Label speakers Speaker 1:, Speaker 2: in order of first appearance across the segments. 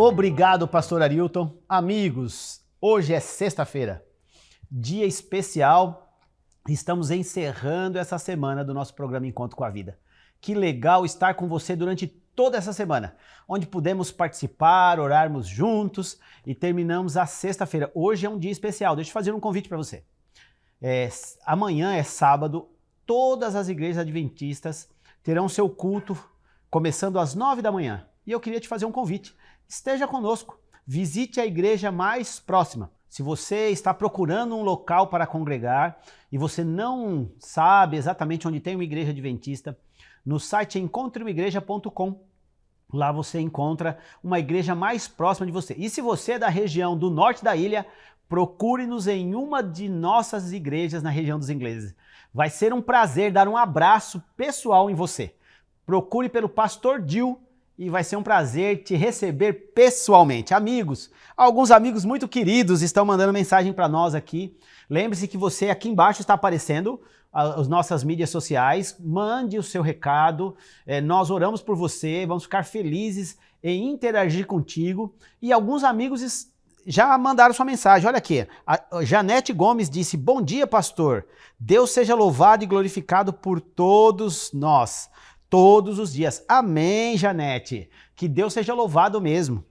Speaker 1: Obrigado, pastor Arilton. Amigos, hoje é sexta-feira, dia especial. Estamos encerrando essa semana do nosso programa Encontro com a Vida. Que legal estar com você durante toda essa semana, onde pudemos participar, orarmos juntos e terminamos a sexta-feira. Hoje é um dia especial. Deixa eu fazer um convite para você. Amanhã é sábado, todas as igrejas adventistas terão seu culto começando às 9 da manhã. E eu queria te fazer um convite. Esteja conosco, visite a igreja mais próxima. Se você está procurando um local para congregar e você não sabe exatamente onde tem uma igreja adventista, no site encontreumaigreja.com, lá você encontra uma igreja mais próxima de você. E se você é da região do norte da ilha, procure-nos em uma de nossas igrejas na região dos ingleses. Vai ser um prazer dar um abraço pessoal em você. Procure pelo Pastor Dil e vai ser um prazer te receber pessoalmente. Amigos, alguns amigos muito queridos estão mandando mensagem para nós aqui. Lembre-se que você aqui embaixo está aparecendo as nossas mídias sociais. Mande o seu recado, nós oramos por você, vamos ficar felizes em interagir contigo. E alguns amigos já mandaram sua mensagem. Olha aqui, a Janete Gomes disse: bom dia, pastor. Deus seja louvado e glorificado por todos nós. Todos os dias. Amém, Janete. Que Deus seja louvado mesmo.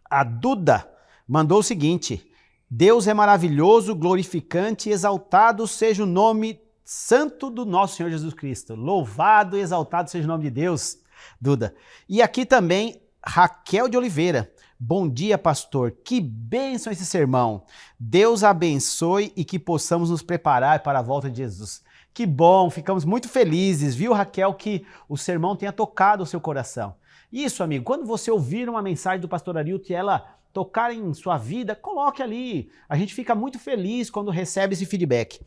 Speaker 1: A Duda mandou o seguinte: Deus é maravilhoso, glorificante e exaltado seja o nome santo do nosso Senhor Jesus Cristo. Louvado e exaltado seja o nome de Deus, Duda. E aqui também Raquel de Oliveira. Bom dia, pastor. Que bênção esse sermão. Deus abençoe e que possamos nos preparar para a volta de Jesus. Que bom, ficamos muito felizes, viu, Raquel, que o sermão tenha tocado o seu coração. Isso, amigo, quando você ouvir uma mensagem do pastor Arilton e ela tocar em sua vida, coloque ali. A gente fica muito feliz quando recebe esse feedback.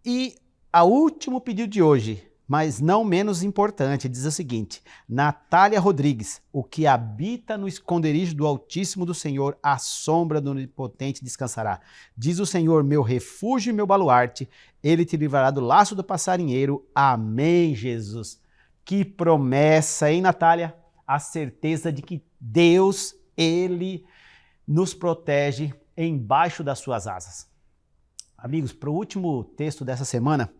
Speaker 1: E o último pedido de hoje, mas não menos importante, diz o seguinte: Natália Rodrigues, o que habita no esconderijo do Altíssimo do Senhor, à sombra do Onipotente descansará. Diz o Senhor, meu refúgio e meu baluarte, ele te livrará do laço do passarinheiro. Amém, Jesus. Que promessa, hein, Natália? A certeza de que Deus, ele nos protege embaixo das suas asas. Amigos, para o último texto dessa semana,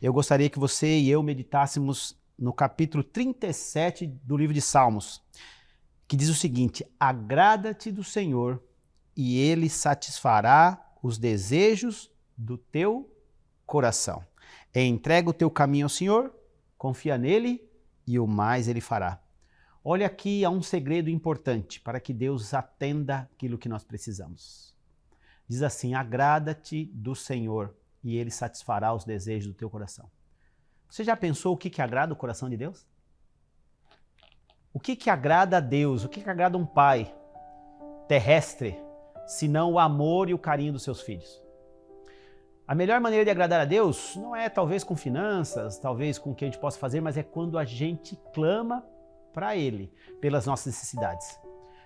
Speaker 1: eu gostaria que você e eu meditássemos no capítulo 37 do livro de Salmos, que diz o seguinte: agrada-te do Senhor e ele satisfará os desejos do teu coração. Entrega o teu caminho ao Senhor, confia nele e o mais ele fará. Olha aqui, há um segredo importante para que Deus atenda aquilo que nós precisamos. Diz assim: agrada-te do Senhor e ele satisfará os desejos do teu coração. Você já pensou o que agrada o coração de Deus? O que agrada a Deus? O que agrada um pai terrestre, senão o amor e o carinho dos seus filhos? A melhor maneira de agradar a Deus não é talvez com finanças, talvez com o que a gente possa fazer, mas é quando a gente clama para Ele, pelas nossas necessidades.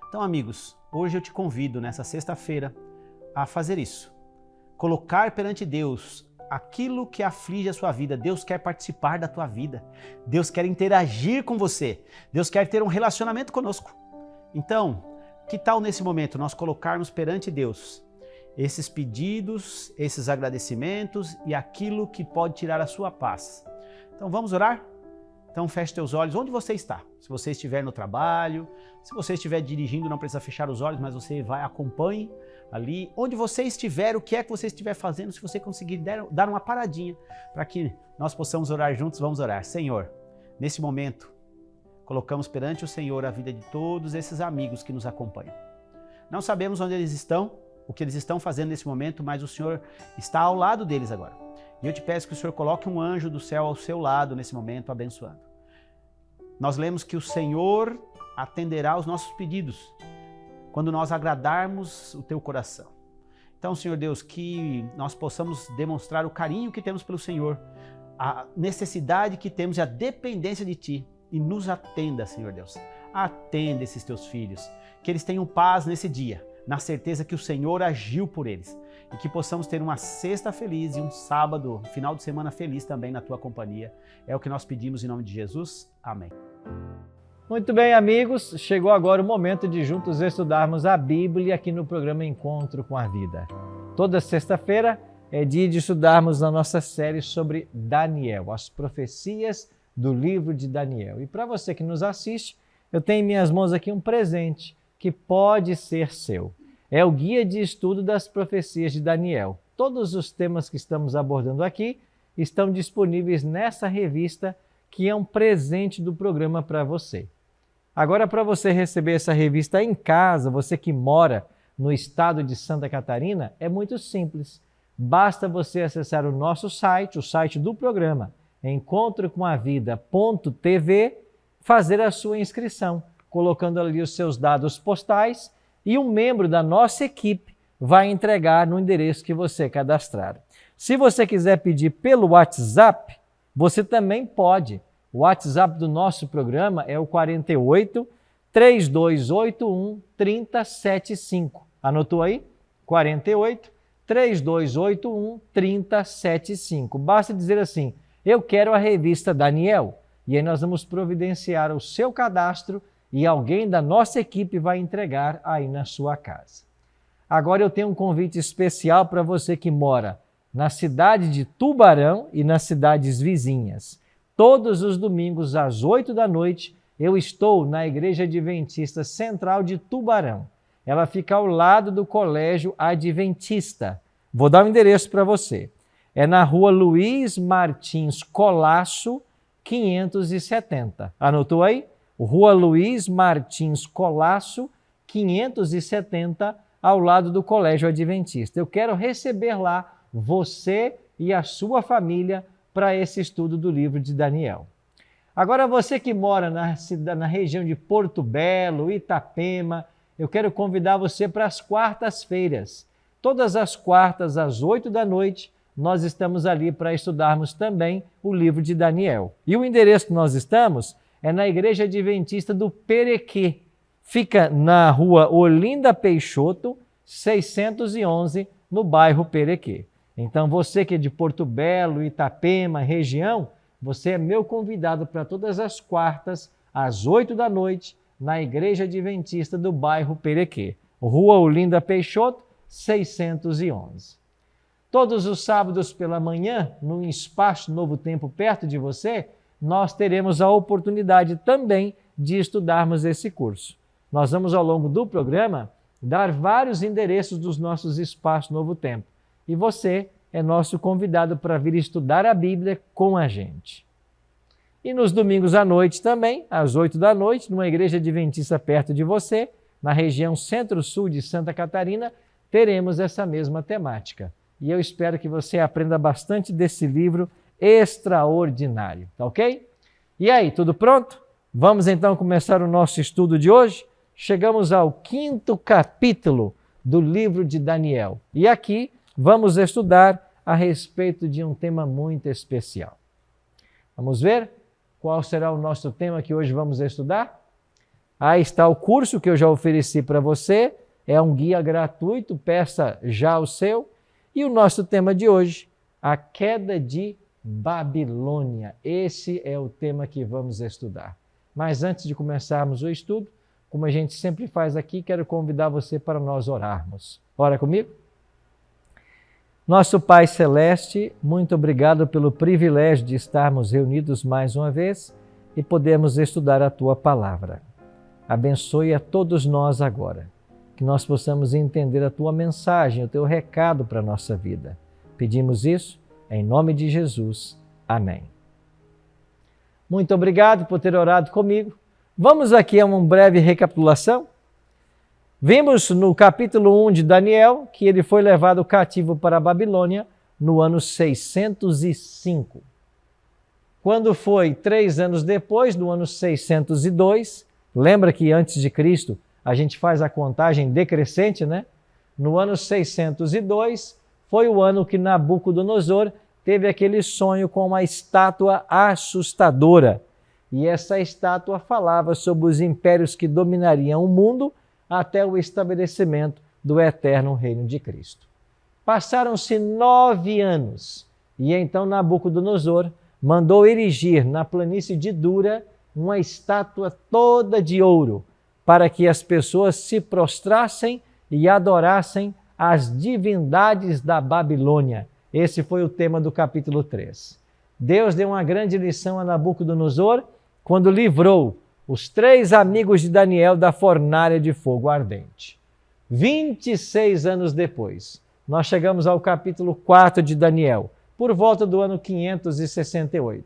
Speaker 1: Então, amigos, hoje eu te convido nessa sexta-feira a fazer isso. Colocar perante Deus aquilo que aflige a sua vida. Deus quer participar da tua vida. Deus quer interagir com você. Deus quer ter um relacionamento conosco. Então, que tal nesse momento nós colocarmos perante Deus esses pedidos, esses agradecimentos e aquilo que pode tirar a sua paz? Então vamos orar? Então feche teus olhos onde você está. Se você estiver no trabalho, se você estiver dirigindo, não precisa fechar os olhos, mas você acompanhe ali. Onde você estiver, o que é que você estiver fazendo, se você conseguir dar uma paradinha para que nós possamos orar juntos, vamos orar. Senhor, nesse momento, colocamos perante o Senhor a vida de todos esses amigos que nos acompanham. Não sabemos onde eles estão, o que eles estão fazendo nesse momento, mas o Senhor está ao lado deles agora. E eu te peço que o Senhor coloque um anjo do céu ao seu lado nesse momento, abençoando. Nós lemos que o Senhor atenderá os nossos pedidos quando nós agradarmos o teu coração. Então, Senhor Deus, que nós possamos demonstrar o carinho que temos pelo Senhor, a necessidade que temos e a dependência de Ti. E nos atenda, Senhor Deus. Atenda esses teus filhos, que eles tenham paz nesse dia, na certeza que o Senhor agiu por eles. E que possamos ter uma sexta feliz e um sábado, final de semana feliz também na tua companhia. É o que nós pedimos em nome de Jesus. Amém.
Speaker 2: Muito bem, amigos, chegou agora o momento de juntos estudarmos a Bíblia aqui no programa Encontro com a Vida. Toda sexta-feira é dia de estudarmos a nossa série sobre Daniel, as profecias do livro de Daniel. E para você que nos assiste, eu tenho em minhas mãos aqui um presente que pode ser seu. É o Guia de Estudo das Profecias de Daniel. Todos os temas que estamos abordando aqui estão disponíveis nessa revista, que é um presente do programa para você. Agora, para você receber essa revista em casa, você que mora no estado de Santa Catarina, é muito simples. Basta você acessar o nosso site, o site do programa, encontrocomavida.tv, fazer a sua inscrição, colocando ali os seus dados postais, e um membro da nossa equipe vai entregar no endereço que você cadastrar. Se você quiser pedir pelo WhatsApp, você também pode. O WhatsApp do nosso programa é o 48 3281 3075. Anotou aí? 48 3281 3075. Basta dizer assim: eu quero a revista Daniel. E aí nós vamos providenciar o seu cadastro e alguém da nossa equipe vai entregar aí na sua casa. Agora eu tenho um convite especial para você que mora na cidade de Tubarão e nas cidades vizinhas. Todos os domingos, às 8 da noite, eu estou na Igreja Adventista Central de Tubarão. Ela fica ao lado do Colégio Adventista. Vou dar o endereço para você. É na rua Luiz Martins Colasso, 570. Anotou aí? Rua Luiz Martins Colasso, 570, ao lado do Colégio Adventista. Eu quero receber lá você e a sua família para esse estudo do livro de Daniel. Agora, você que mora na região de Porto Belo, Itapema, eu quero convidar você para as quartas-feiras. Todas as quartas, às 8 da noite, nós estamos ali para estudarmos também o livro de Daniel. E o endereço que nós estamos é na Igreja Adventista do Perequê. Fica na rua Olinda Peixoto, 611, no bairro Perequê. Então, você que é de Porto Belo, Itapema, região, você é meu convidado para todas as quartas, às 8 da noite, na Igreja Adventista do bairro Perequê, Rua Olinda Peixoto, 611. Todos os sábados pela manhã, no Espaço Novo Tempo perto de você, nós teremos a oportunidade também de estudarmos esse curso. Nós vamos, ao longo do programa, dar vários endereços dos nossos Espaços Novo Tempo. E você é nosso convidado para vir estudar a Bíblia com a gente. E nos domingos à noite também, às 8 da noite, numa igreja adventista perto de você, na região centro-sul de Santa Catarina, teremos essa mesma temática. E eu espero que você aprenda bastante desse livro extraordinário, tá ok? E aí, tudo pronto? Vamos então começar o nosso estudo de hoje? Chegamos ao 5º capítulo do livro de Daniel. E aqui vamos estudar a respeito de um tema muito especial. Vamos ver qual será o nosso tema que hoje vamos estudar? Aí está o curso que eu já ofereci para você. É um guia gratuito, peça já o seu. E o nosso tema de hoje, a queda de Babilônia. Esse é o tema que vamos estudar. Mas antes de começarmos o estudo, como a gente sempre faz aqui, quero convidar você para nós orarmos. Ora comigo? Nosso Pai Celeste, muito obrigado pelo privilégio de estarmos reunidos mais uma vez e podermos estudar a Tua Palavra. Abençoe a todos nós agora, que nós possamos entender a Tua mensagem, o Teu recado para a nossa vida. Pedimos isso em nome de Jesus. Amém. Muito obrigado por ter orado comigo. Vamos aqui a uma breve recapitulação. Vimos no capítulo 1 de Daniel que ele foi levado cativo para a Babilônia no ano 605. Quando foi 3 anos depois, no ano 602, lembra que antes de Cristo a gente faz a contagem decrescente, né? No ano 602 foi o ano que Nabucodonosor teve aquele sonho com uma estátua assustadora. E essa estátua falava sobre os impérios que dominariam o mundo até o estabelecimento do eterno reino de Cristo. Passaram-se 9 anos e então Nabucodonosor mandou erigir na planície de Dura uma estátua toda de ouro, para que as pessoas se prostrassem e adorassem as divindades da Babilônia. Esse foi o tema do capítulo 3. Deus deu uma grande lição a Nabucodonosor quando livrou os 3 amigos de Daniel da fornalha de fogo ardente. 26 anos depois, nós chegamos ao capítulo 4 de Daniel, por volta do ano 568.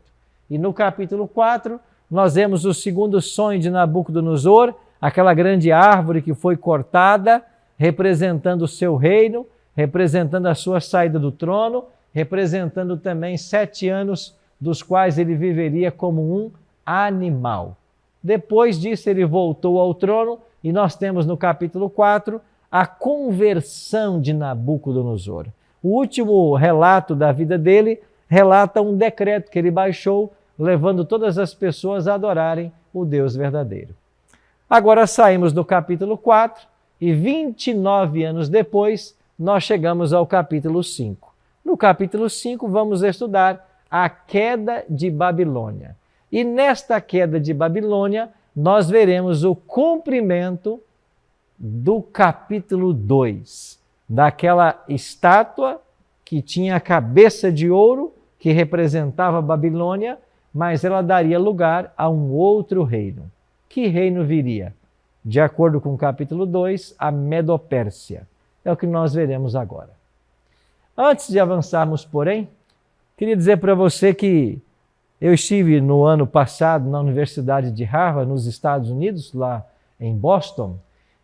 Speaker 2: E no capítulo 4, nós vemos o segundo sonho de Nabucodonosor, aquela grande árvore que foi cortada, representando o seu reino, representando a sua saída do trono, representando também 7 anos dos quais ele viveria como um animal. Depois disso, ele voltou ao trono e nós temos no capítulo 4 a conversão de Nabucodonosor. O último relato da vida dele relata um decreto que ele baixou, levando todas as pessoas a adorarem o Deus verdadeiro. Agora saímos do capítulo 4 e 29 anos depois, nós chegamos ao capítulo 5. No capítulo 5, vamos estudar a queda de Babilônia. E nesta queda de Babilônia, nós veremos o cumprimento do capítulo 2, daquela estátua que tinha a cabeça de ouro, que representava a Babilônia, mas ela daria lugar a um outro reino. Que reino viria? De acordo com o capítulo 2, a Medopérsia. É o que nós veremos agora. Antes de avançarmos, porém, queria dizer para você que eu estive no ano passado na Universidade de Harvard, nos Estados Unidos, lá em Boston,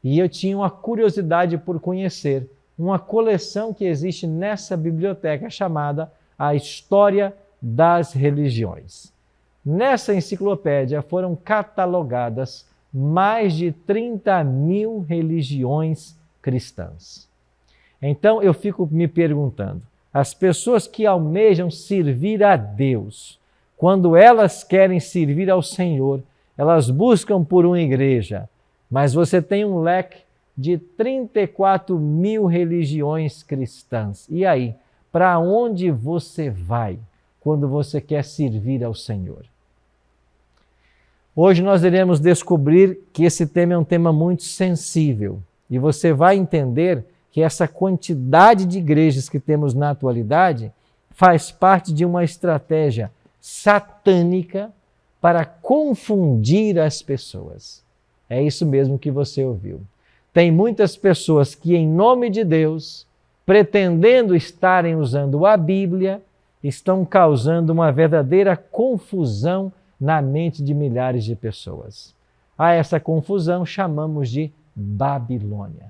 Speaker 2: e eu tinha uma curiosidade por conhecer uma coleção que existe nessa biblioteca chamada A História das Religiões. Nessa enciclopédia foram catalogadas mais de 30.000 religiões cristãs. Então eu fico me perguntando, as pessoas que almejam servir a Deus, quando elas querem servir ao Senhor, elas buscam por uma igreja, mas você tem um leque de 34.000 religiões cristãs. E aí, para onde você vai quando você quer servir ao Senhor? Hoje nós iremos descobrir que esse tema é um tema muito sensível e você vai entender que essa quantidade de igrejas que temos na atualidade faz parte de uma estratégia satânica para confundir as pessoas. É isso mesmo que você ouviu. Tem muitas pessoas que, em nome de Deus, pretendendo estarem usando a Bíblia, estão causando uma verdadeira confusão na mente de milhares de pessoas. A essa confusão chamamos de Babilônia.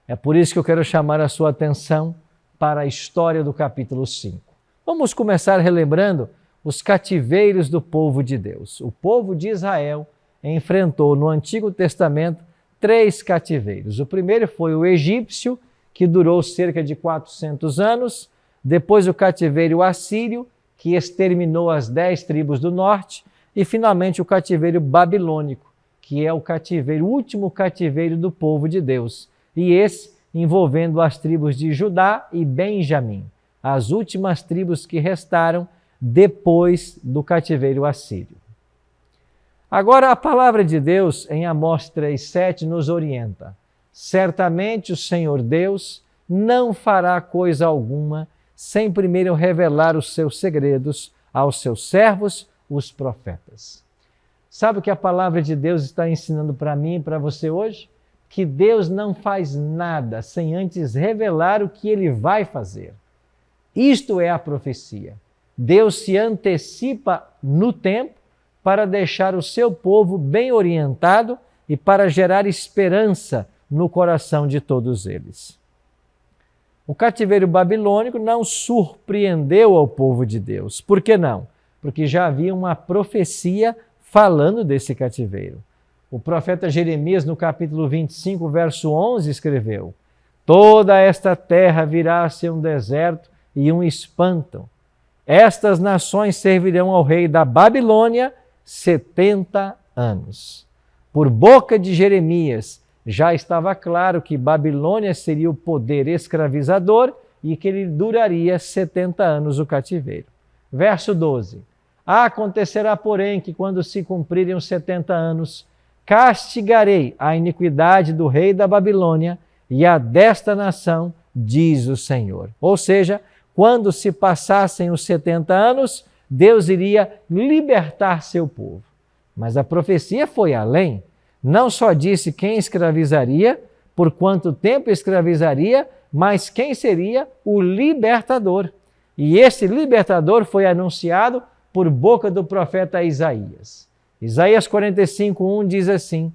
Speaker 2: É por isso que eu quero chamar a sua atenção para a história do capítulo 5. Vamos começar relembrando os cativeiros do povo de Deus. O povo de Israel enfrentou no Antigo Testamento 3 cativeiros. O primeiro foi o egípcio, que durou cerca de 400 anos. Depois o cativeiro assírio, que exterminou as 10 tribos do norte. E finalmente o cativeiro babilônico, que é o último cativeiro do povo de Deus. E esse envolvendo as tribos de Judá e Benjamim, as últimas tribos que restaram depois do cativeiro assírio. Agora, a palavra de Deus em Amós 3,7 nos orienta. Certamente o Senhor Deus não fará coisa alguma sem primeiro revelar os seus segredos aos seus servos, os profetas. Sabe o que a palavra de Deus está ensinando para mim e para você hoje? Que Deus não faz nada sem antes revelar o que Ele vai fazer. Isto é a profecia. Deus se antecipa no tempo para deixar o seu povo bem orientado e para gerar esperança no coração de todos eles. O cativeiro babilônico não surpreendeu ao povo de Deus. Por que não? Porque já havia uma profecia falando desse cativeiro. O profeta Jeremias, no capítulo 25, verso 11, escreveu: toda esta terra virá a ser um deserto e um espanto. Estas nações servirão ao rei da Babilônia 70 anos. Por boca de Jeremias, já estava claro que Babilônia seria o poder escravizador e que ele duraria 70 anos o cativeiro. Verso 12. Acontecerá, porém, que quando se cumprirem os 70 anos, castigarei a iniquidade do rei da Babilônia e a desta nação, diz o Senhor. Ou seja, quando se passassem os 70 anos, Deus iria libertar seu povo. Mas a profecia foi além. Não só disse quem escravizaria, por quanto tempo escravizaria, mas quem seria o libertador. E esse libertador foi anunciado por boca do profeta Isaías. Isaías 45:1 diz assim: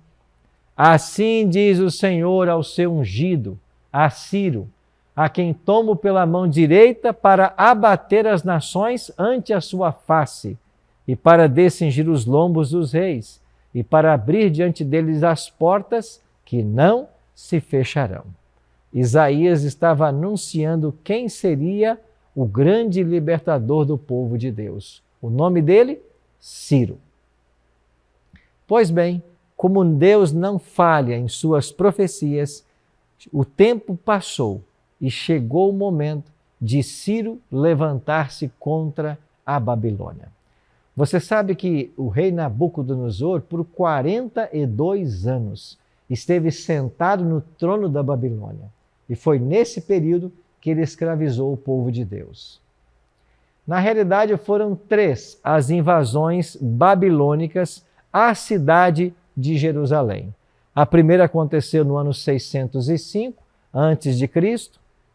Speaker 2: assim diz o Senhor ao seu ungido, a Ciro, a quem tomo pela mão direita para abater as nações ante a sua face, e para descingir os lombos dos reis, e para abrir diante deles as portas que não se fecharão. Isaías estava anunciando quem seria o grande libertador do povo de Deus. O nome dele? Ciro. Pois bem, como Deus não falha em suas profecias, o tempo passou e chegou o momento de Ciro levantar-se contra a Babilônia. Você sabe que o rei Nabucodonosor, por 42 anos, esteve sentado no trono da Babilônia. E foi nesse período que ele escravizou o povo de Deus. Na realidade, foram 3 as invasões babilônicas à cidade de Jerusalém. A primeira aconteceu no ano 605 a.C.,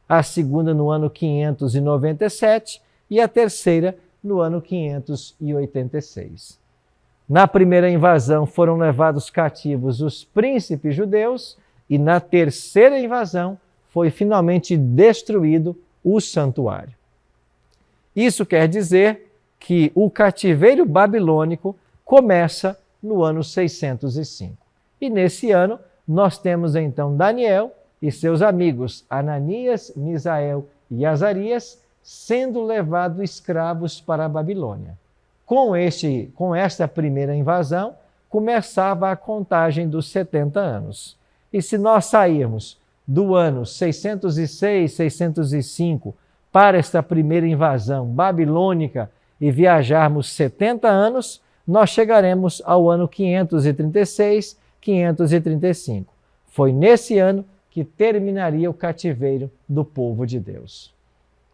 Speaker 2: a segunda no ano 597 e a terceira no ano 586. Na primeira invasão foram levados cativos os príncipes judeus e na terceira invasão foi finalmente destruído o santuário. Isso quer dizer que o cativeiro babilônico começa no ano 605. E nesse ano nós temos então Daniel e seus amigos Ananias, Misael e Azarias sendo levados escravos para a Babilônia. Com esta primeira invasão, começava a contagem dos 70 anos. E se nós sairmos do ano 606, 605 para esta primeira invasão babilônica e viajarmos 70 anos, nós chegaremos ao ano 536, 535. Foi nesse ano que terminaria o cativeiro do povo de Deus.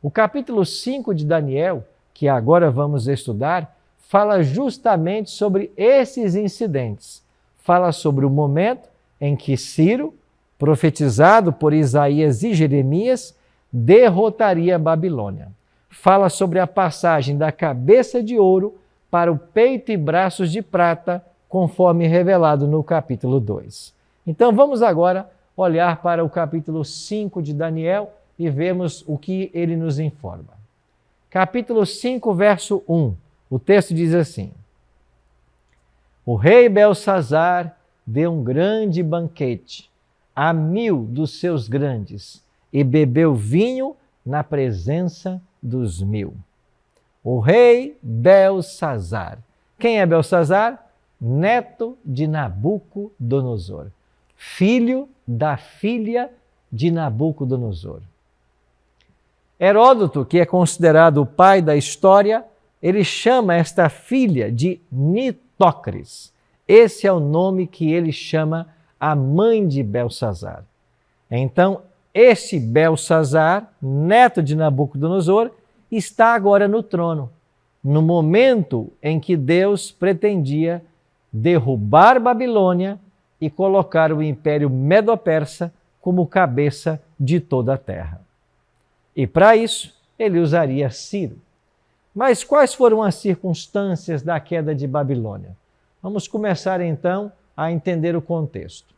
Speaker 2: O capítulo 5 de Daniel, que agora vamos estudar, fala justamente sobre esses incidentes. Fala sobre o momento em que Ciro, profetizado por Isaías e Jeremias, derrotaria a Babilônia. Fala sobre a passagem da cabeça de ouro para o peito e braços de prata, conforme revelado no capítulo 2. Então vamos agora olhar para o capítulo 5 de Daniel e vermos o que ele nos informa. Capítulo 5, verso 1. O texto diz assim: o rei Belsazar deu um grande banquete a 1000 dos seus grandes e bebeu vinho na presença dos 1000. O rei Belsazar. Quem é Belsazar? Neto de Nabucodonosor, filho da filha de Nabucodonosor. Heródoto, que é considerado o pai da história, ele chama esta filha de Nitócris. Esse é o nome que ele chama a mãe de Belsazar. Então, esse Belsazar, neto de Nabucodonosor, está agora no trono, no momento em que Deus pretendia derrubar Babilônia e colocar o Império Medo-Persa como cabeça de toda a terra. E para isso, ele usaria Ciro. Mas quais foram as circunstâncias da queda de Babilônia? Vamos começar então a entender o contexto.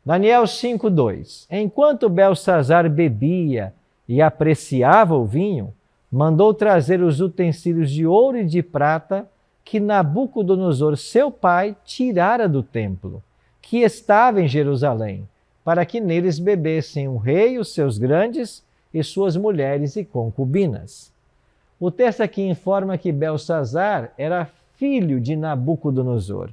Speaker 2: Daniel 5:2. Enquanto Belsazar bebia e apreciava o vinho, mandou trazer os utensílios de ouro e de prata que Nabucodonosor, seu pai, tirara do templo, que estava em Jerusalém, para que neles bebessem o rei, os seus grandes e suas mulheres e concubinas. O texto aqui informa que Belsazar era filho de Nabucodonosor,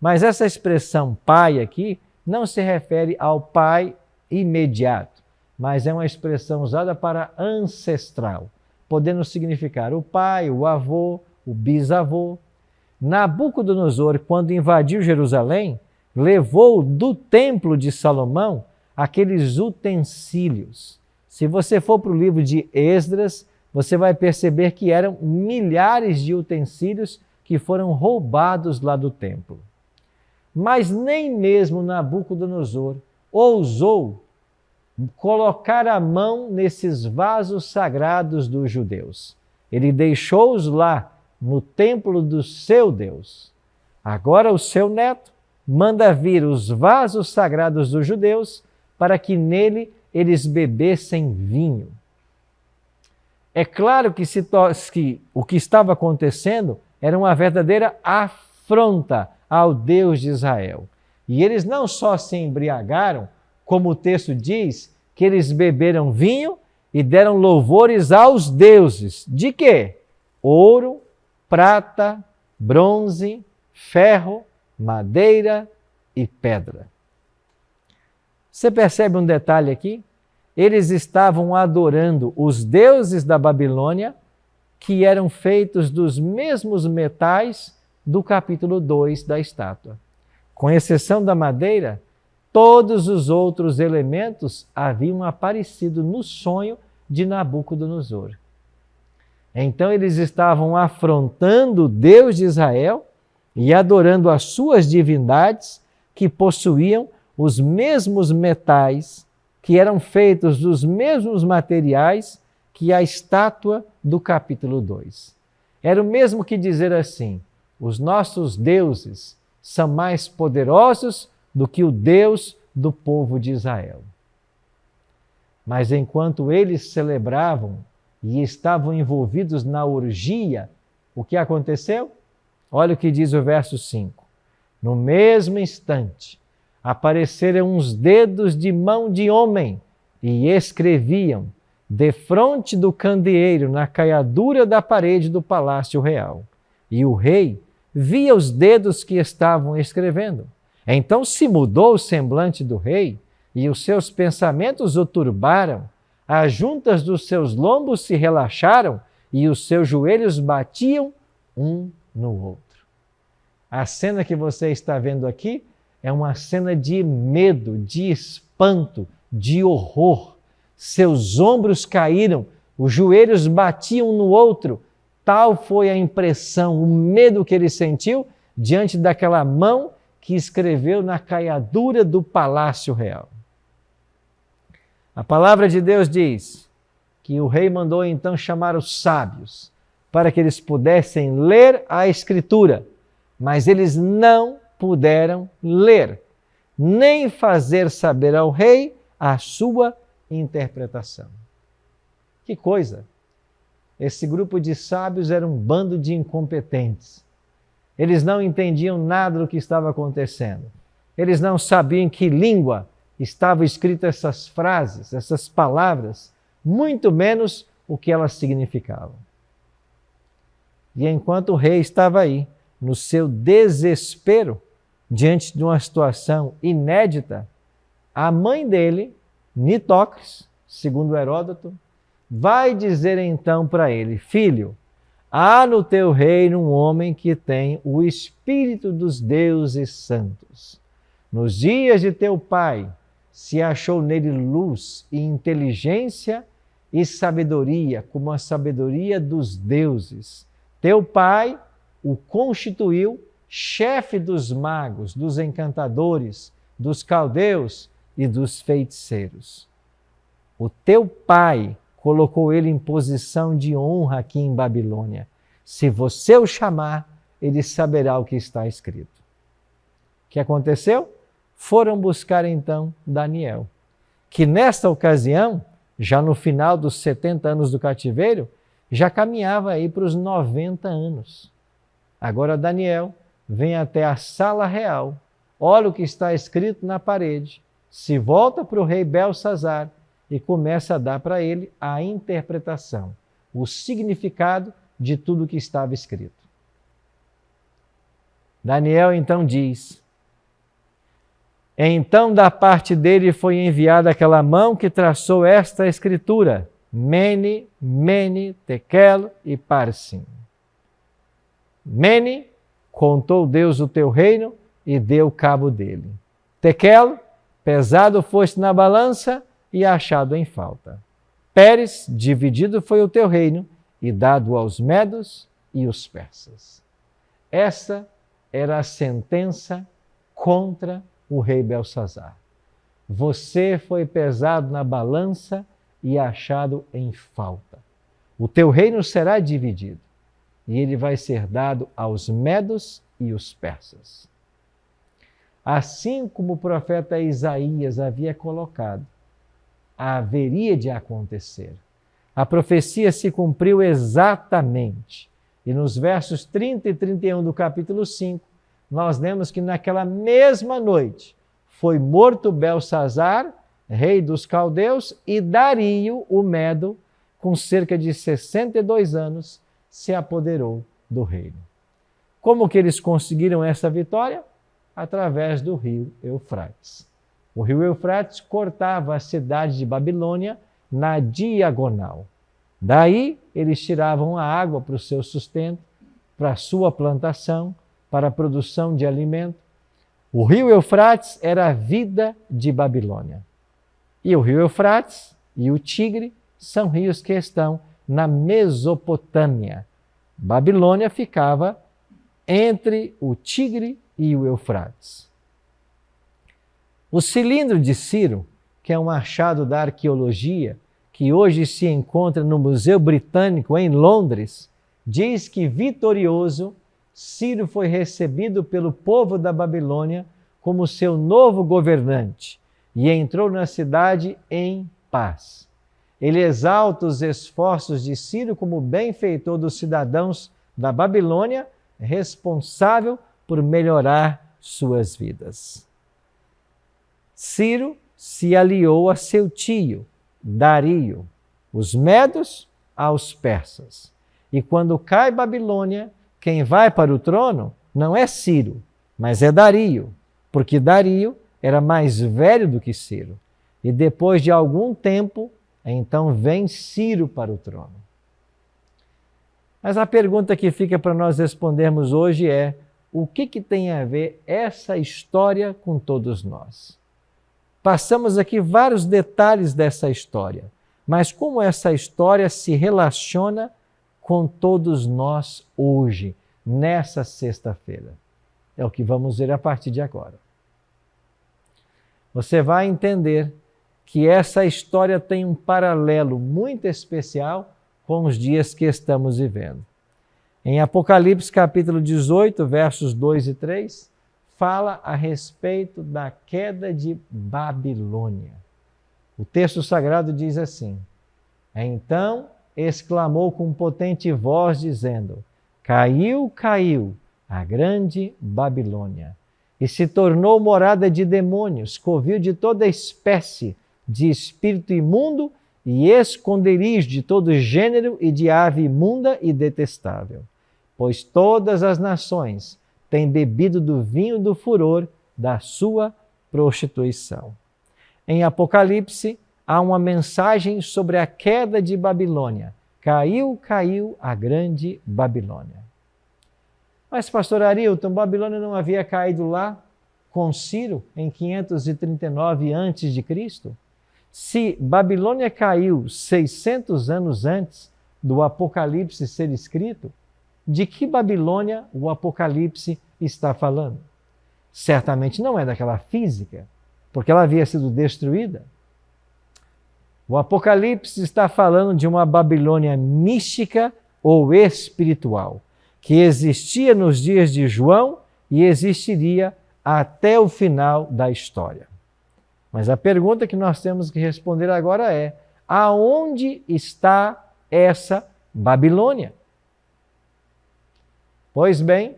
Speaker 2: mas essa expressão pai aqui não se refere ao pai imediato, mas é uma expressão usada para ancestral, podendo significar o pai, o avô, o bisavô. Nabucodonosor, quando invadiu Jerusalém, levou do templo de Salomão aqueles utensílios. Se você for para o livro de Esdras, você vai perceber que eram milhares de utensílios que foram roubados lá do templo. Mas nem mesmo Nabucodonosor ousou colocar a mão nesses vasos sagrados dos judeus. Ele deixou-os lá no templo do seu Deus. Agora o seu neto manda vir os vasos sagrados dos judeus para que nele eles bebessem vinho. É claro que o que estava acontecendo era uma verdadeira afronta ao Deus de Israel. E eles não só se embriagaram, como o texto diz, que eles beberam vinho e deram louvores aos deuses. De quê? Ouro, prata, bronze, ferro, madeira e pedra. Você percebe um detalhe aqui? Eles estavam adorando os deuses da Babilônia, que eram feitos dos mesmos metais do capítulo 2 da estátua. Com exceção da madeira, todos os outros elementos haviam aparecido no sonho de Nabucodonosor. Então eles estavam afrontando o Deus de Israel e adorando as suas divindades que possuíam os mesmos metais, que eram feitos dos mesmos materiais que a estátua do capítulo 2. Era o mesmo que dizer assim: os nossos deuses são mais poderosos do que o Deus do povo de Israel. Mas enquanto eles celebravam e estavam envolvidos na orgia, o que aconteceu? Olha o que diz o verso 5. No mesmo instante, apareceram uns dedos de mão de homem e escreviam defronte do candeeiro na caiadura da parede do palácio real. E o rei via os dedos que estavam escrevendo. Então se mudou o semblante do rei e os seus pensamentos o turbaram. As juntas dos seus lombos se relaxaram e os seus joelhos batiam um no outro. A cena que você está vendo aqui é uma cena de medo, de espanto, de horror. Seus ombros caíram, os joelhos batiam um no outro. Tal foi a impressão, o medo que ele sentiu diante daquela mão que escreveu na caiadura do palácio real. A palavra de Deus diz que o rei mandou então chamar os sábios para que eles pudessem ler a Escritura, mas eles não puderam ler, nem fazer saber ao rei a sua interpretação. Que coisa! Esse grupo de sábios era um bando de incompetentes. Eles não entendiam nada do que estava acontecendo. Eles não sabiam em que língua estavam escritas essas frases, essas palavras, muito menos o que elas significavam. E enquanto o rei estava aí, no seu desespero, diante de uma situação inédita, a mãe dele, Nitocris, segundo Heródoto, vai dizer então para ele: filho, há no teu reino um homem que tem o espírito dos deuses santos. Nos dias de teu pai se achou nele luz e inteligência e sabedoria, como a sabedoria dos deuses. Teu pai o constituiu chefe dos magos, dos encantadores, dos caldeus e dos feiticeiros. O teu pai colocou ele em posição de honra aqui em Babilônia. Se você o chamar, ele saberá o que está escrito. O que aconteceu? Foram buscar então Daniel, que nesta ocasião, já no final dos 70 anos do cativeiro, já caminhava aí para os 90 anos. Agora Daniel vem até a sala real, olha o que está escrito na parede, se volta para o rei Belsazar e começa a dar para ele a interpretação, o significado de tudo que estava escrito. Daniel então diz: então da parte dele foi enviada aquela mão que traçou esta escritura, Mene, Mene, Tekel e Parsim. Mene, contou Deus o teu reino e deu cabo dele. Tekel, pesado foste na balança e achado em falta. Pérez, dividido foi o teu reino e dado aos medos e os persas. Essa era a sentença contra o rei Belsazar. Você foi pesado na balança e achado em falta. O teu reino será dividido e ele vai ser dado aos medos e os persas. Assim como o profeta Isaías havia colocado, haveria de acontecer. A profecia se cumpriu exatamente. E nos versos 30 e 31 do capítulo 5, nós lemos que naquela mesma noite foi morto Belsazar, rei dos caldeus, e Dario, o Medo, com cerca de 62 anos, se apoderou do reino. Como que eles conseguiram essa vitória? Através do rio Eufrates. O rio Eufrates cortava a cidade de Babilônia na diagonal. Daí eles tiravam a água para o seu sustento, para a sua plantação, para a produção de alimento. O rio Eufrates era a vida de Babilônia. E o rio Eufrates e o Tigre são rios que estão na Mesopotâmia. Babilônia ficava entre o Tigre e o Eufrates. O cilindro de Ciro, que é um achado da arqueologia, que hoje se encontra no Museu Britânico em Londres, diz que, vitorioso, Ciro foi recebido pelo povo da Babilônia como seu novo governante e entrou na cidade em paz. Ele exalta os esforços de Ciro como benfeitor dos cidadãos da Babilônia, responsável por melhorar suas vidas. Ciro se aliou a seu tio, Dario, os medos aos persas. E quando cai Babilônia, quem vai para o trono não é Ciro, mas é Dario, porque Dario era mais velho do que Ciro. E depois de algum tempo, então vem Ciro para o trono. Mas a pergunta que fica para nós respondermos hoje é: o que tem a ver essa história com todos nós? Passamos aqui vários detalhes dessa história, mas como essa história se relaciona com todos nós hoje, nessa sexta-feira? É o que vamos ver a partir de agora. Você vai entender que essa história tem um paralelo muito especial com os dias que estamos vivendo. Em Apocalipse capítulo 18, versos 2 e 3, fala a respeito da queda de Babilônia. O texto sagrado diz assim: então exclamou com potente voz, dizendo: caiu, caiu a grande Babilônia, e se tornou morada de demônios, covil de toda espécie de espírito imundo e esconderijo de todo gênero e de ave imunda e detestável. Pois todas as nações têm bebido do vinho do furor da sua prostituição. Em Apocalipse, há uma mensagem sobre a queda de Babilônia. Caiu, caiu a grande Babilônia. Mas, pastor Arilton, Babilônia não havia caído lá com Ciro em 539 a.C.? Se Babilônia caiu 600 anos antes do Apocalipse ser escrito, de que Babilônia o Apocalipse está falando? Certamente não é daquela física, porque ela havia sido destruída. O Apocalipse está falando de uma Babilônia mística ou espiritual, que existia nos dias de João e existiria até o final da história. Mas a pergunta que nós temos que responder agora é: aonde está essa Babilônia? Pois bem,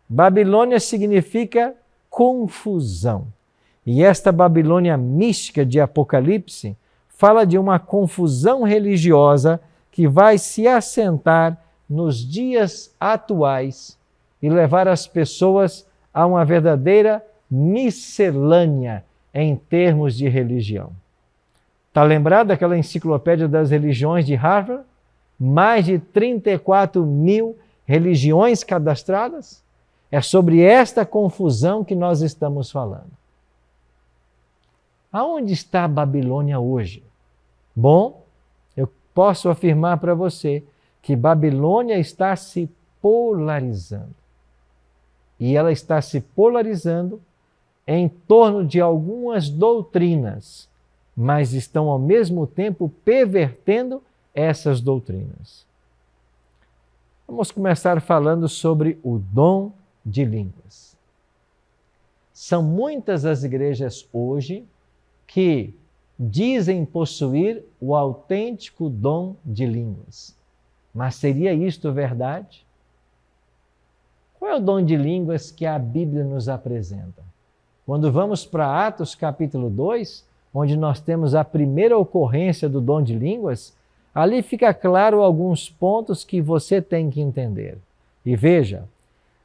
Speaker 2: Babilônia significa confusão. E esta Babilônia mística de Apocalipse fala de uma confusão religiosa que vai se assentar nos dias atuais e levar as pessoas a uma verdadeira miscelânea em termos de religião. Está lembrado daquela enciclopédia das religiões de Harvard? Mais de 34 mil religiões cadastradas? É sobre esta confusão que nós estamos falando. Aonde está a Babilônia hoje? Bom, eu posso afirmar para você que Babilônia está se polarizando. E ela está se polarizando em torno de algumas doutrinas, mas estão ao mesmo tempo pervertendo essas doutrinas. Vamos começar falando sobre o dom de línguas. São muitas as igrejas hoje que dizem possuir o autêntico dom de línguas. Mas seria isto verdade? Qual é o dom de línguas que a Bíblia nos apresenta? Quando vamos para Atos capítulo 2, onde nós temos a primeira ocorrência do dom de línguas, ali fica claro alguns pontos que você tem que entender. E veja,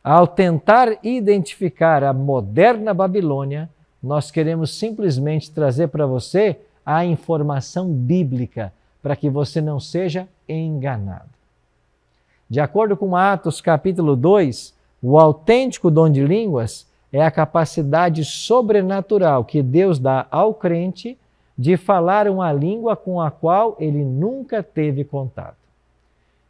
Speaker 2: ao tentar identificar a moderna Babilônia, nós queremos simplesmente trazer para você a informação bíblica, para que você não seja enganado. De acordo com Atos capítulo 2, o autêntico dom de línguas é a capacidade sobrenatural que Deus dá ao crente de falar uma língua com a qual ele nunca teve contato.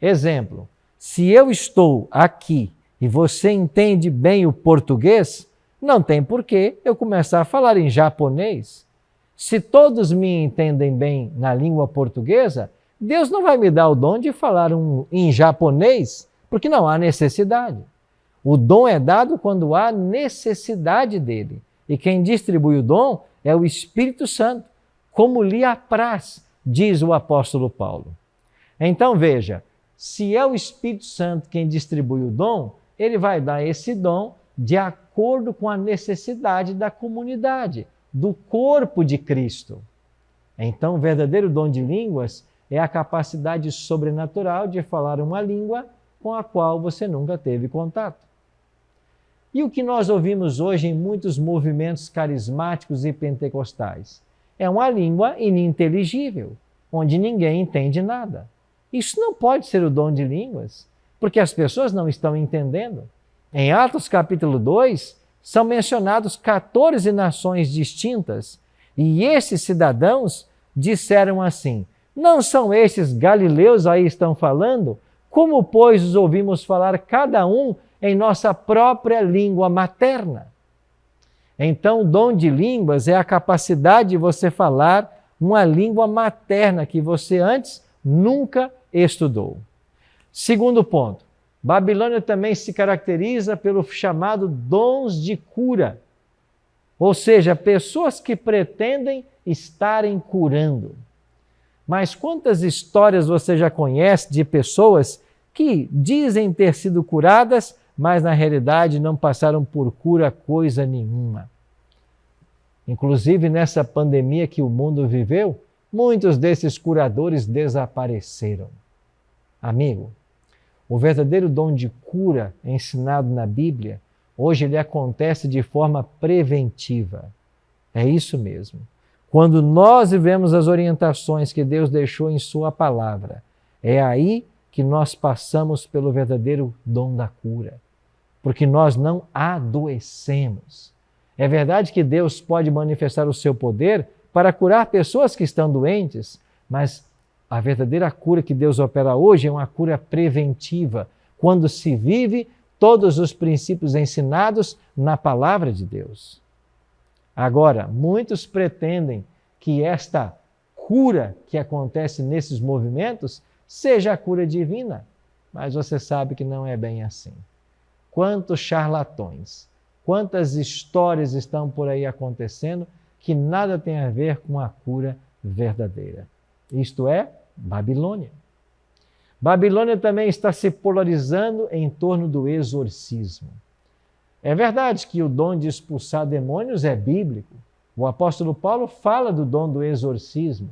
Speaker 2: Exemplo, se eu estou aqui e você entende bem o português, não tem porquê eu começar a falar em japonês. Se todos me entendem bem na língua portuguesa, Deus não vai me dar o dom de falar em japonês, porque não há necessidade. O dom é dado quando há necessidade dele. E quem distribui o dom é o Espírito Santo, como lhe apraz, diz o apóstolo Paulo. Então veja, se é o Espírito Santo quem distribui o dom, ele vai dar esse dom de acordo com a necessidade da comunidade, do corpo de Cristo. Então, o verdadeiro dom de línguas é a capacidade sobrenatural de falar uma língua com a qual você nunca teve contato. E o que nós ouvimos hoje em muitos movimentos carismáticos e pentecostais? É uma língua ininteligível, onde ninguém entende nada. Isso não pode ser o dom de línguas, porque as pessoas não estão entendendo. Em Atos capítulo 2, são mencionados 14 nações distintas, e esses cidadãos disseram assim: não são estes galileus aí estão falando? Como, pois, os ouvimos falar cada um em nossa própria língua materna? Então, o dom de línguas é a capacidade de você falar uma língua materna que você antes nunca estudou. Segundo ponto, Babilônia também se caracteriza pelo chamado dons de cura, ou seja, pessoas que pretendem estarem curando. Mas quantas histórias você já conhece de pessoas que dizem ter sido curadas, mas na realidade não passaram por cura coisa nenhuma? Inclusive nessa pandemia que o mundo viveu, muitos desses curadores desapareceram. Amigo, o verdadeiro dom de cura ensinado na Bíblia, hoje ele acontece de forma preventiva. É isso mesmo. Quando nós vivemos as orientações que Deus deixou em sua palavra, é aí que nós passamos pelo verdadeiro dom da cura. Porque nós não adoecemos. É verdade que Deus pode manifestar o seu poder para curar pessoas que estão doentes, mas a verdadeira cura que Deus opera hoje é uma cura preventiva, quando se vive todos os princípios ensinados na palavra de Deus. Agora, muitos pretendem que esta cura que acontece nesses movimentos seja a cura divina, mas você sabe que não é bem assim. Quantos charlatões, quantas histórias estão por aí acontecendo que nada tem a ver com a cura verdadeira. Isto é Babilônia. Babilônia também está se polarizando em torno do exorcismo. É verdade que o dom de expulsar demônios é bíblico. O apóstolo Paulo fala do dom do exorcismo.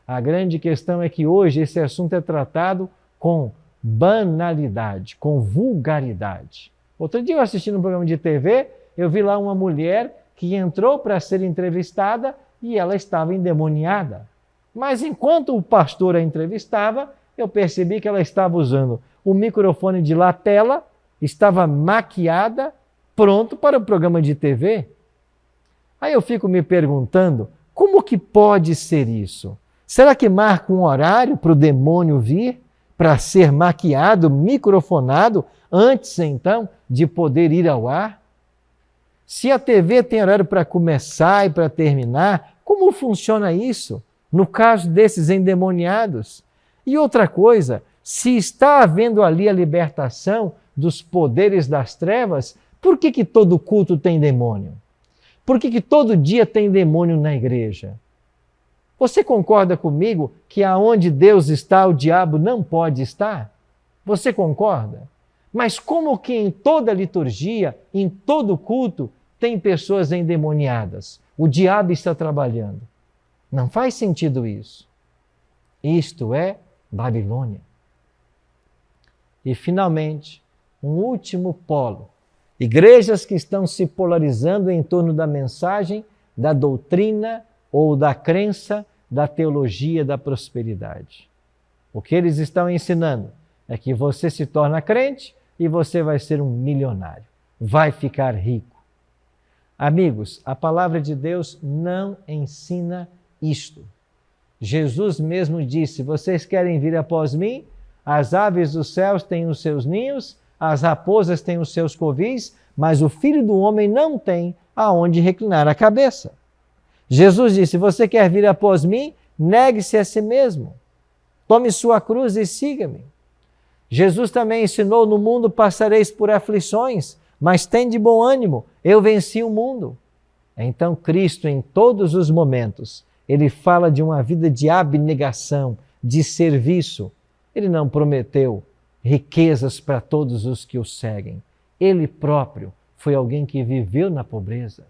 Speaker 2: A grande questão é que hoje esse assunto é tratado com banalidade, com vulgaridade. Outro dia eu assisti num programa de TV, eu vi lá uma mulher que entrou para ser entrevistada e ela estava endemoniada. Mas enquanto o pastor a entrevistava, eu percebi que ela estava usando o microfone de lapela, estava maquiada, pronto para o programa de TV. Aí eu fico me perguntando, como que pode ser isso? Será que marca um horário para o demônio vir, para ser maquiado, microfonado, antes então de poder ir ao ar? Se a TV tem horário para começar e para terminar, como funciona isso no caso desses endemoniados? E outra coisa, se está havendo ali a libertação dos poderes das trevas, por que todo culto tem demônio? Por que todo dia tem demônio na igreja? Você concorda comigo que aonde Deus está, o diabo não pode estar? Você concorda? Mas como que em toda liturgia, em todo culto, tem pessoas endemoniadas? O diabo está trabalhando. Não faz sentido isso. Isto é Babilônia. E, finalmente, um último polo. Igrejas que estão se polarizando em torno da mensagem, da doutrina ou da crença, da teologia da prosperidade. O que eles estão ensinando é que você se torna crente e você vai ser um milionário, vai ficar rico. Amigos, a palavra de Deus não ensina isto. Jesus mesmo disse: vocês querem vir após mim? As aves dos céus têm os seus ninhos, as raposas têm os seus covis, mas o Filho do Homem não tem aonde reclinar a cabeça. Jesus disse: você quer vir após mim? Negue-se a si mesmo. Tome sua cruz e siga-me. Jesus também ensinou: no mundo passareis por aflições, mas tende bom ânimo, eu venci o mundo. Então Cristo, em todos os momentos, ele fala de uma vida de abnegação, de serviço. Ele não prometeu riquezas para todos os que o seguem. Ele próprio foi alguém que viveu na pobreza.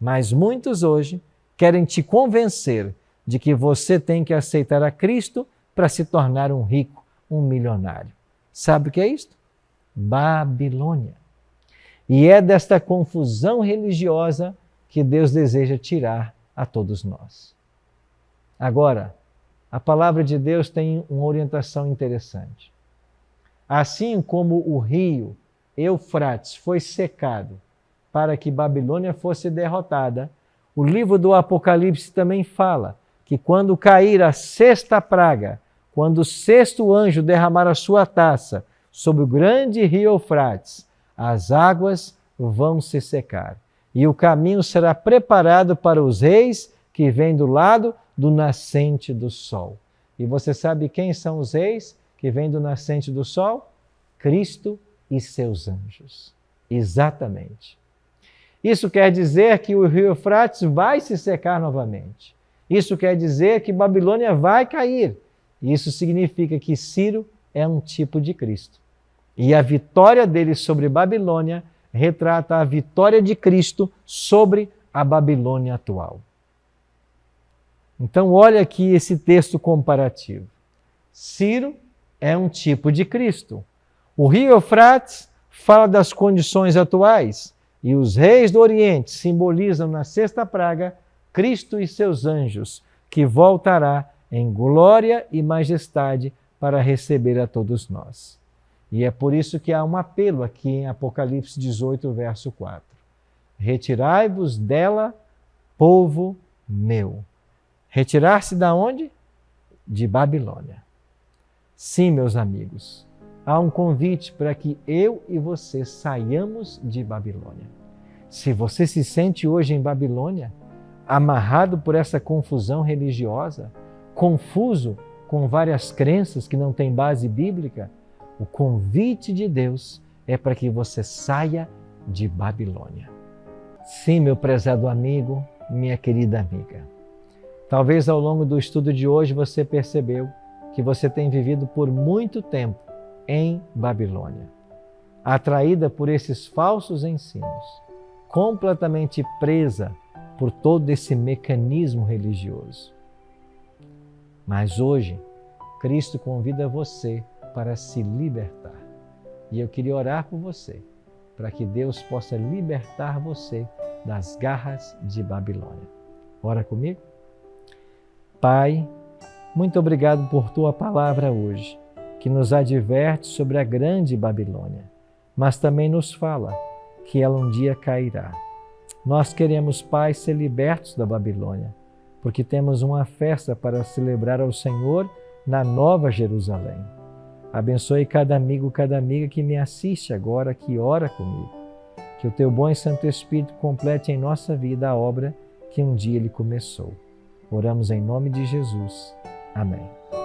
Speaker 2: Mas muitos hoje querem te convencer de que você tem que aceitar a Cristo para se tornar um rico, um milionário. Sabe o que é isto? Babilônia. E é desta confusão religiosa que Deus deseja tirar a todos nós. Agora, a palavra de Deus tem uma orientação interessante. Assim como o rio Eufrates foi secado para que Babilônia fosse derrotada, o livro do Apocalipse também fala que quando cair a sexta praga, quando o sexto anjo derramar a sua taça sobre o grande rio Eufrates, as águas vão se secar e o caminho será preparado para os reis que vêm do lado do nascente do sol. E você sabe quem são os reis que vêm do nascente do sol? Cristo e seus anjos. Exatamente. Isso quer dizer que o rio Eufrates vai se secar novamente. Isso quer dizer que Babilônia vai cair. Isso significa que Ciro é um tipo de Cristo. E a vitória dele sobre Babilônia retrata a vitória de Cristo sobre a Babilônia atual. Então, olha aqui esse texto comparativo. Ciro é um tipo de Cristo. O rio Eufrates fala das condições atuais e os reis do Oriente simbolizam na sexta praga Cristo e seus anjos, que voltará em glória e majestade para receber a todos nós. E é por isso que há um apelo aqui em Apocalipse 18, verso 4. Retirai-vos dela, povo meu. Retirar-se da onde? De Babilônia. Sim, meus amigos, há um convite para que eu e você saiamos de Babilônia. Se você se sente hoje em Babilônia, amarrado por essa confusão religiosa, confuso com várias crenças que não têm base bíblica, o convite de Deus é para que você saia de Babilônia. Sim, meu prezado amigo, minha querida amiga. Talvez ao longo do estudo de hoje você percebeu que você tem vivido por muito tempo em Babilônia, atraída por esses falsos ensinos, completamente presa por todo esse mecanismo religioso. Mas hoje, Cristo convida você para se libertar. E eu queria orar por você, para que Deus possa libertar você das garras de Babilônia. Ora comigo? Pai, Muito obrigado por tua palavra hoje, que nos adverte sobre a grande Babilônia, mas também nos fala que ela um dia cairá. Nós queremos, Pai, ser libertos da Babilônia, porque temos uma festa para celebrar ao Senhor na Nova Jerusalém. Abençoe cada amigo, cada amiga que me assiste agora, que ora comigo. Que o teu bom e santo Espírito complete em nossa vida a obra que um dia ele começou. Oramos em nome de Jesus. Amém.